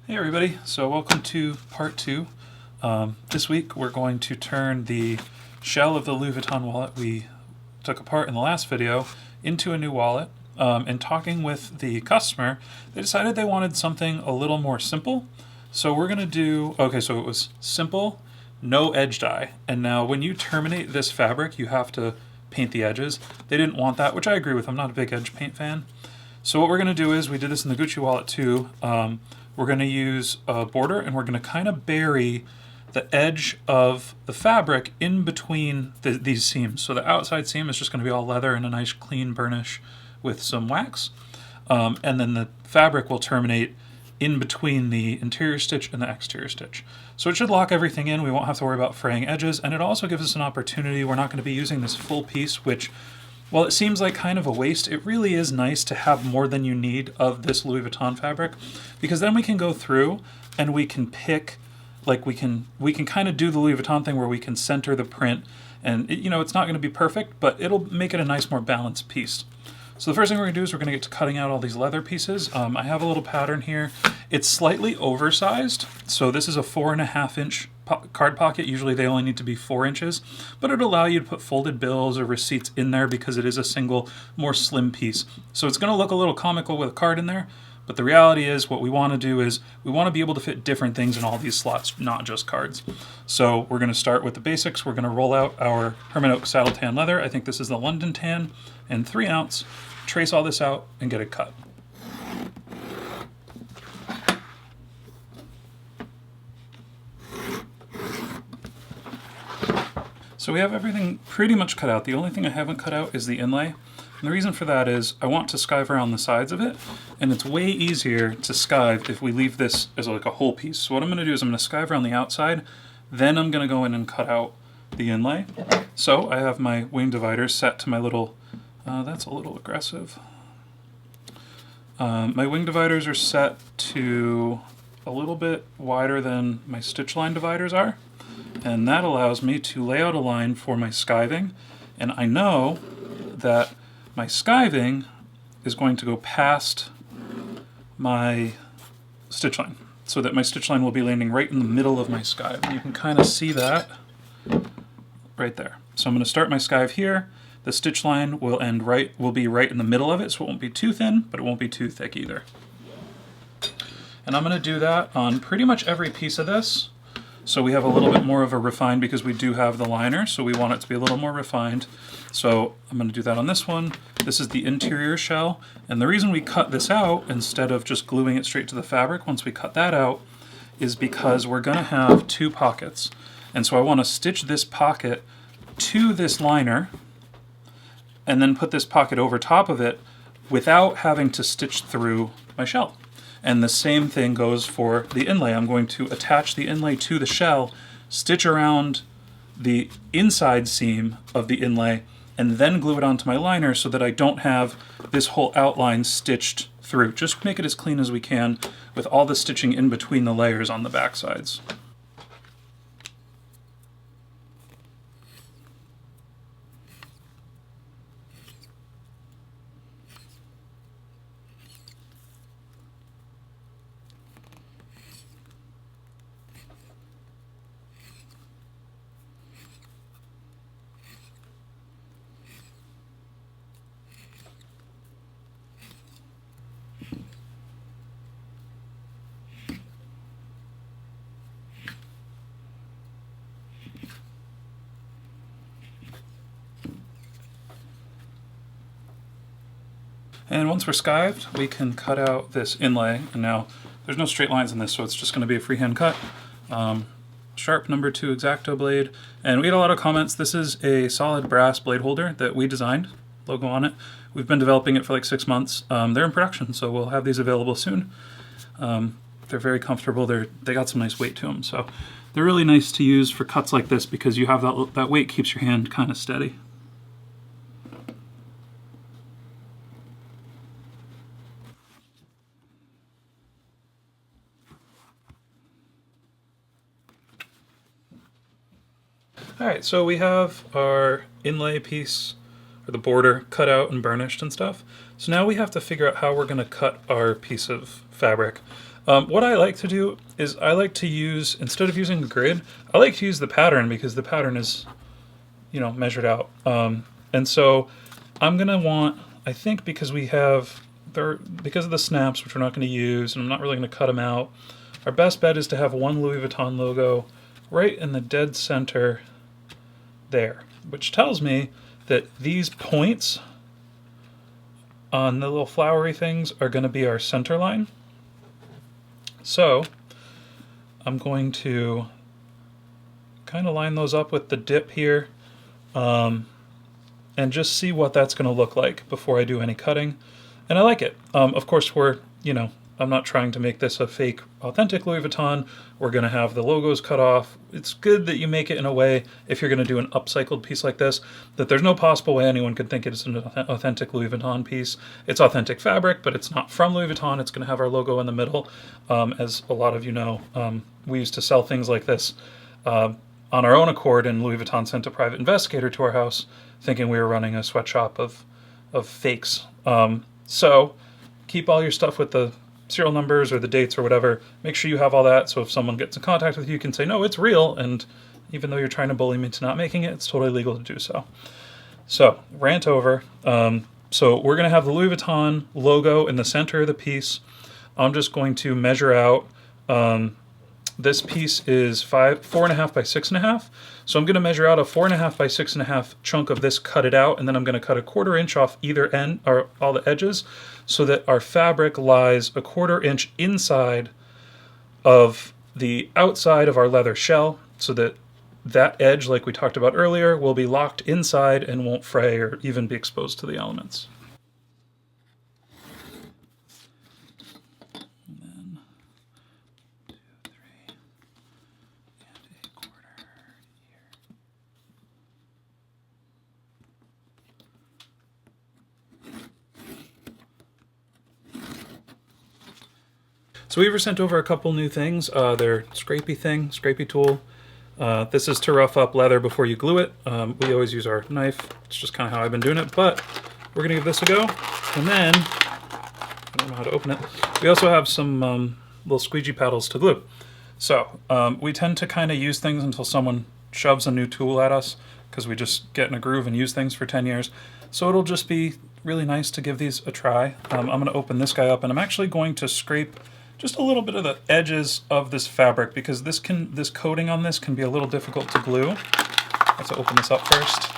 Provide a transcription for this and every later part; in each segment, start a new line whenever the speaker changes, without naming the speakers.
Hey everybody, so welcome to part two. This week we're going to turn the shell of the Louis Vuitton wallet we took apart in the last video into a new wallet. And talking with the customer, they decided they wanted something a little more simple. So we're going to do, so it was simple, no edge dye. And now when you terminate this fabric, you have to paint the edges. They didn't want that, which I agree with. I'm not a big edge paint fan. So what we're going to do is, we did this in the Gucci wallet too, we're going to use a border and we're going to kind of bury the edge of the fabric in between these seams. So the outside seam is just going to be all leather and a nice clean burnish with some wax. And then the fabric will terminate in between the interior stitch and the exterior stitch. So it should lock everything in. We won't have to worry about fraying edges. And it also gives us an opportunity. We're not going to be using this full piece, which, while it seems like kind of a waste, it really is nice to have more than you need of this Louis Vuitton fabric, because then we can go through and we can pick, like we can kind of do the Louis Vuitton thing where we can center the print, and it's not going to be perfect, but it'll make it a nice, more balanced piece. So the first thing we're going to do is we're going to get to cutting out all these leather pieces. I have a little pattern here. It's slightly oversized, so this is a 4.5-inch card pocket. Usually they only need to be 4 inches, but it'll allow you to put folded bills or receipts in there because it is a single, more slim piece. So it's going to look a little comical with a card in there, but the reality is what we want to do is we want to be able to fit different things in all these slots, not just cards. So we're going to start with the basics. We're going to roll out our Hermann Oak saddle tan leather. I think this is the London tan, and 3 ounce. Trace all this out and get it cut. So we have everything pretty much cut out. The only thing I haven't cut out is the inlay. And the reason for that is I want to skive around the sides of it, and it's way easier to skive if we leave this as like a whole piece. So what I'm going to do is I'm going to skive around the outside, then I'm going to go in and cut out the inlay. So I have my wing dividers set to my little, that's a little aggressive. My wing dividers are set to a little bit wider than my stitch line dividers are, and that allows me to lay out a line for my skiving, and I know that my skiving is going to go past my stitch line, so that my stitch line will be landing right in the middle of my skive. And you can kind of see that right there. So I'm going to start my skive here. The stitch line will be right in the middle of it, so it won't be too thin, but it won't be too thick either. And I'm going to do that on pretty much every piece of this. So we have a little bit more of a refined, because we do have the liner, so we want it to be a little more refined. So I'm going to do that on this one. This is the interior shell, and the reason we cut this out instead of just gluing it straight to the fabric once we cut that out is because we're going to have 2 pockets. And so I want to stitch this pocket to this liner, and then put this pocket over top of it without having to stitch through my shell. And the same thing goes for the inlay. I'm going to attach the inlay to the shell, stitch around the inside seam of the inlay, and then glue it onto my liner so that I don't have this whole outline stitched through. Just make it as clean as we can with all the stitching in between the layers on the back sides. And once we're skived, we can cut out this inlay. And now there's no straight lines in this, so it's just going to be a freehand cut. Sharp number 2 X-Acto blade. And we had a lot of comments. This is a solid brass blade holder that we designed, logo on it. We've been developing it for like 6 months. They're in production, so we'll have these available soon. They're very comfortable. They got some nice weight to them. So they're really nice to use for cuts like this, because you have that weight keeps your hand kind of steady. Alright, so we have our inlay piece, or the border, cut out and burnished and stuff. So now we have to figure out how we're going to cut our piece of fabric. What I like to do is I like to use, instead of using the grid, I like to use the pattern because the pattern is, you know, measured out. And so I'm going to want, I think because we have, because of the snaps, which we're not going to use, and I'm not really going to cut them out, our best bet is to have one Louis Vuitton logo right in the dead center there, which tells me that these points on the little flowery things are going to be our center line. So I'm going to kind of line those up with the dip here, and just see what that's going to look like before I do any cutting. And I like it. Of course, I'm not trying to make this a fake, authentic Louis Vuitton. We're going to have the logos cut off. It's good that you make it in a way, if you're going to do an upcycled piece like this, that there's no possible way anyone could think it's an authentic Louis Vuitton piece. It's authentic fabric, but it's not from Louis Vuitton. It's going to have our logo in the middle. As a lot of you know, we used to sell things like this on our own accord, and Louis Vuitton sent a private investigator to our house thinking we were running a sweatshop of fakes. So keep all your stuff with the serial numbers or the dates or whatever. Make sure you have all that, so if someone gets in contact with you, you can say, no, it's real, and even though you're trying to bully me into not making it, it's totally legal to do so. So, rant over. So we're going to have the Louis Vuitton logo in the center of the piece. I'm just going to measure out, this piece is 4.5 by 6.5. So I'm going to measure out a 4.5 by 6.5 chunk of this, cut it out, and then I'm going to cut a 1/4 inch off either end, or all the edges, so that our fabric lies a 1/4 inch inside of the outside of our leather shell, so that that edge, like we talked about earlier, will be locked inside and won't fray or even be exposed to the elements. So we were sent over a couple new things. They're scrapey tool. This is to rough up leather before you glue it. We always use our knife. It's just kind of how I've been doing it, but we're gonna give this a go. And then, I don't know how to open it. We also have some little squeegee paddles to glue. So we tend to kind of use things until someone shoves a new tool at us, because we just get in a groove and use things for 10 years. So it'll just be really nice to give these a try. I'm gonna open this guy up, and I'm actually going to scrape just a little bit of the edges of this fabric, because this coating on this can be a little difficult to glue. I have to open this up first.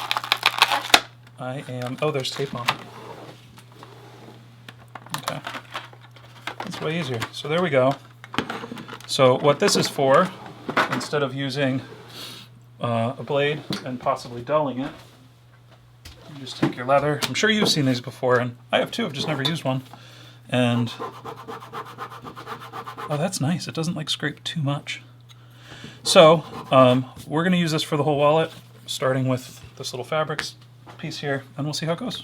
Oh, there's tape on it. Okay. That's way easier. So there we go. So what this is for, instead of using a blade and possibly dulling it, you just take your leather. I'm sure you've seen these before, and I have too, I've just never used one. And oh, that's nice. It doesn't like scrape too much. So we're going to use this for the whole wallet, starting with this little fabrics piece here, and we'll see how it goes.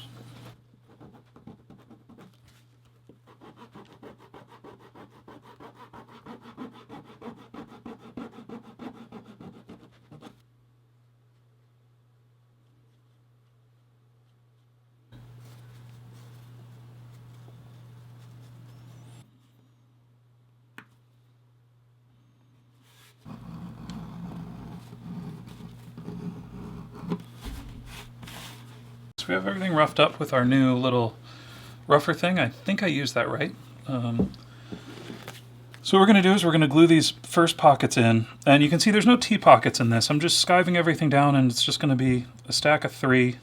So we have everything roughed up with our new little rougher thing. I think I used that right. So what we're going to do is we're going to glue these first pockets in, and you can see there's no T-pockets in this. I'm just skiving everything down, and it's just going to be a stack of 3.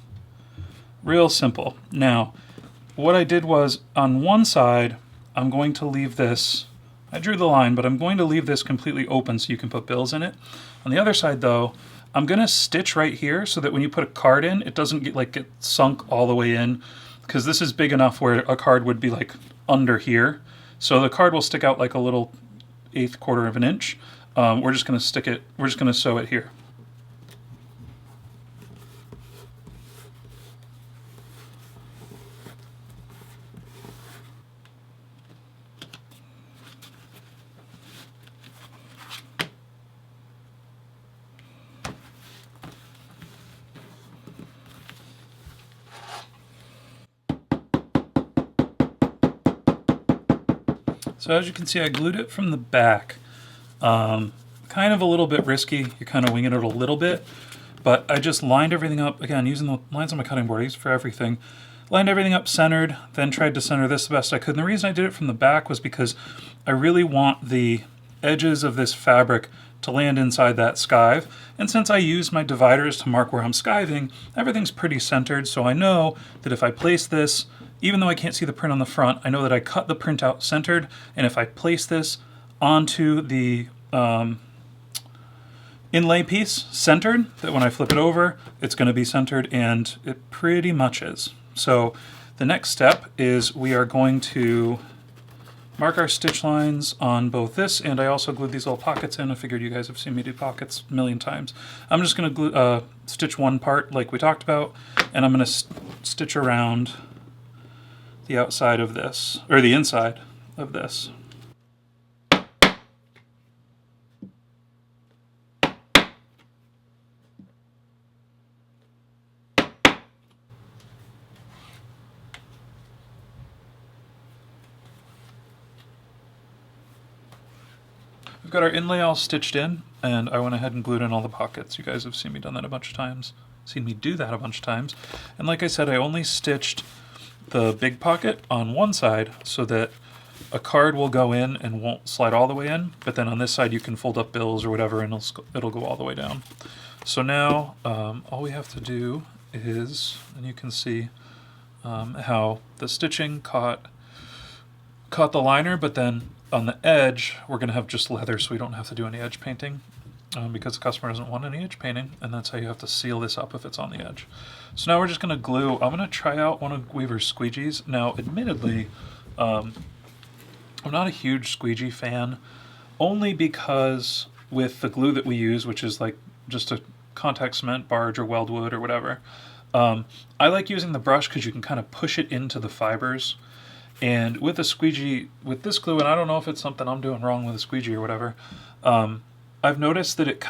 Real simple. Now, what I did was, on one side, I'm going to leave this, I drew the line, but I'm going to leave this completely open so you can put bills in it. On the other side, though, I'm going to stitch right here so that when you put a card in, it doesn't get sunk all the way in, because this is big enough where a card would be like under here. So the card will stick out like a little 1/8 of an inch. We're just going to sew it here. So So as you can see, I glued it from the back. Kind of a little bit risky. You're kind of winging it a little bit. But I just lined everything up, again, using the lines on my cutting board. I use it for everything. Lined everything up centered, then tried to center this the best I could. And the reason I did it from the back was because I really want the edges of this fabric to land inside that skive. And since I use my dividers to mark where I'm skiving, everything's pretty centered. So I know that if I place this, even though I can't see the print on the front, I know that I cut the print out centered. And if I place this onto the inlay piece centered, that when I flip it over, it's going to be centered, and it pretty much is. So the next step is we are going to mark our stitch lines on both this, and I also glued these little pockets in. I figured you guys have seen me do pockets a million times. I'm just going to stitch one part like we talked about, and I'm going to stitch around the outside of this, or the inside of this. We've got our inlay all stitched in, and I went ahead and glued in all the pockets. You guys have seen me do that a bunch of times. And like I said, I only stitched the big pocket on one side so that a card will go in and won't slide all the way in, but then on this side you can fold up bills or whatever and it'll go all the way down. So now all we have to do is, and you can see how the stitching caught the liner, but then on the edge we're going to have just leather, so we don't have to do any edge painting because the customer doesn't want any edge painting, and that's how you have to seal this up if it's on the edge. So now we're just going to glue. I'm going to try out one of Weaver's squeegees. Now admittedly, I'm not a huge squeegee fan, only because with the glue that we use, which is like just a contact cement, barge, or weldwood or whatever, I like using the brush because you can kind of push it into the fibers. And with a squeegee, with this glue, and I don't know if it's something I'm doing wrong with a squeegee or whatever, I've noticed that it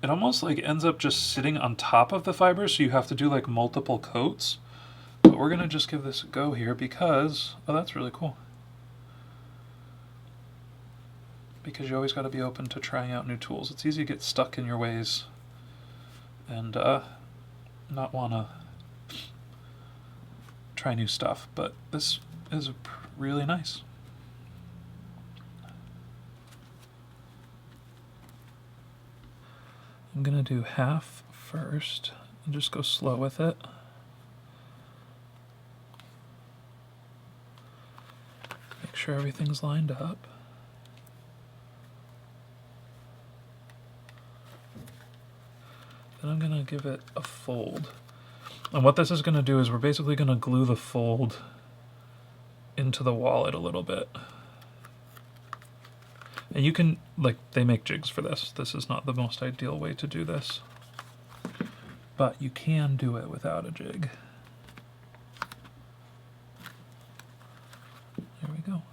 almost like ends up just sitting on top of the fibers, so you have to do like multiple coats. But we're gonna just give this a go here because, oh, that's really cool. Because you always gotta be open to trying out new tools. It's easy to get stuck in your ways and not wanna try new stuff, but this is really nice. I'm gonna do half first and just go slow with it. Make sure everything's lined up. Then I'm gonna give it a fold. And what this is gonna do is we're basically gonna glue the fold into the wallet a little bit. And you can, like, they make jigs for this. This is not the most ideal way to do this, but you can do it without a jig. There we go.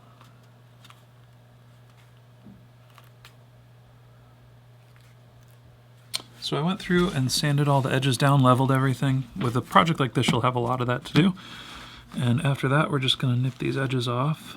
So I went through and sanded all the edges down, leveled everything. With a project like this, you'll have a lot of that to do. And after that, we're just going to nip these edges off.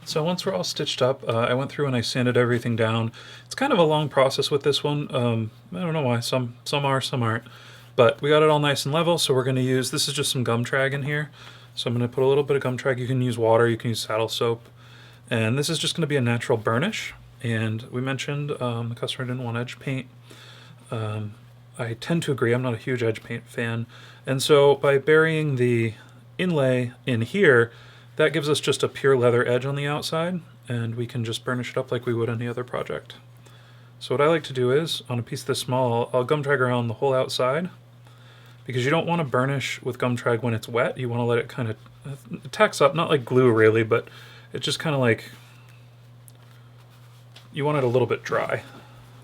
So once we're all stitched up, I went through and I sanded everything down. It's kind of a long process with this one. I don't know why, some are, some aren't. But we got it all nice and level, so we're going to use, this is just some gum trag in here. So I'm going to put a little bit of gum trag. You can use water, you can use saddle soap. And this is just going to be a natural burnish. And we mentioned the customer didn't want edge paint. I tend to agree, I'm not a huge edge paint fan. And so by burying the inlay in here, that gives us just a pure leather edge on the outside, and we can just burnish it up like we would any other project. So what I like to do is, on a piece this small, I'll gum trag around the whole outside, because you don't want to burnish with gum trag when it's wet. You want to let it kind of, it tacks up, not like glue really, but it just kind of like, you want it a little bit dry.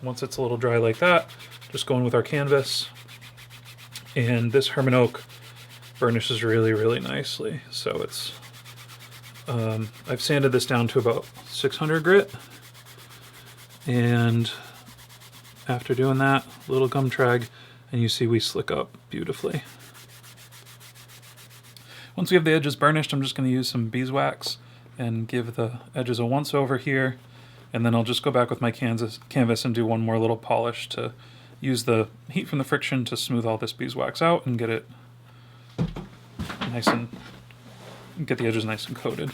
Once it's a little dry like that, just go in with our canvas, and this Hermann Oak burnishes really, really nicely. So it's, I've sanded this down to about 600 grit, and after doing that, a little gum trag, and you see we slick up beautifully. Once we have the edges burnished, I'm just going to use some beeswax and give the edges a once over here, and then I'll just go back with my canvas and do one more little polish to use the heat from the friction to smooth all this beeswax out and get it nice and get the edges nice and coated.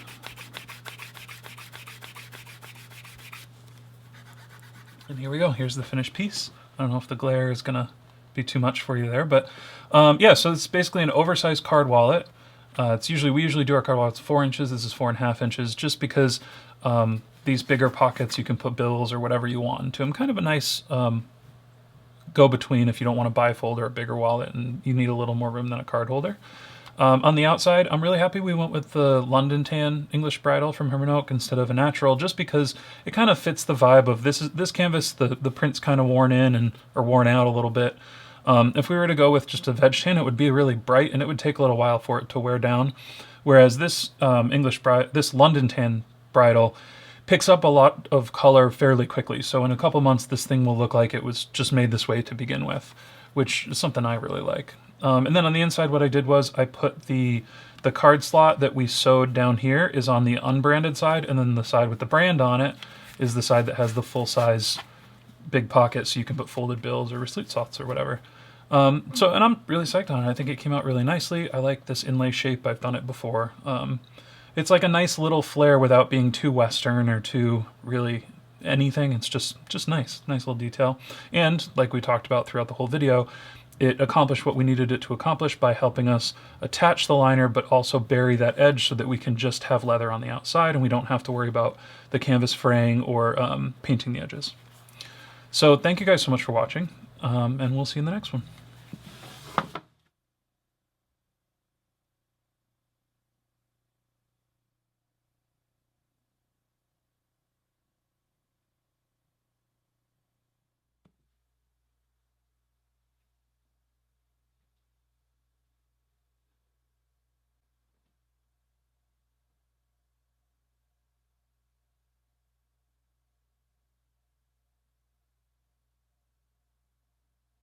And here we go. Here's the finished piece. I don't know if the glare is gonna be too much for you there, but yeah. So it's basically an oversized card wallet. We usually do our card wallets 4 inches. This is 4.5 inches, just because these bigger pockets you can put bills or whatever you want into them. Kind of a nice go-between if you don't want to bifold or a bigger wallet and you need a little more room than a card holder. On the outside, I'm really happy we went with the London Tan English Bridle from Hermann Oak instead of a natural, just because it kind of fits the vibe of this canvas. The print's kind of worn in or worn out a little bit. If we were to go with just a veg tan, it would be really bright and it would take a little while for it to wear down. Whereas this this London Tan Bridle picks up a lot of color fairly quickly. So in a couple months, this thing will look like it was just made this way to begin with, which is something I really like. And then on the inside, what I did was I put the card slot that we sewed down here is on the unbranded side, and then the side with the brand on it is the side that has the full-size big pocket, so you can put folded bills or receipt slots or whatever. And I'm really psyched on it. I think it came out really nicely. I like this inlay shape. I've done it before. It's like a nice little flair without being too Western or too really anything. It's just nice little detail. And like we talked about throughout the whole video, it accomplished what we needed it to accomplish by helping us attach the liner, but also bury that edge so that we can just have leather on the outside and we don't have to worry about the canvas fraying or painting the edges. So thank you guys so much for watching, and we'll see you in the next one.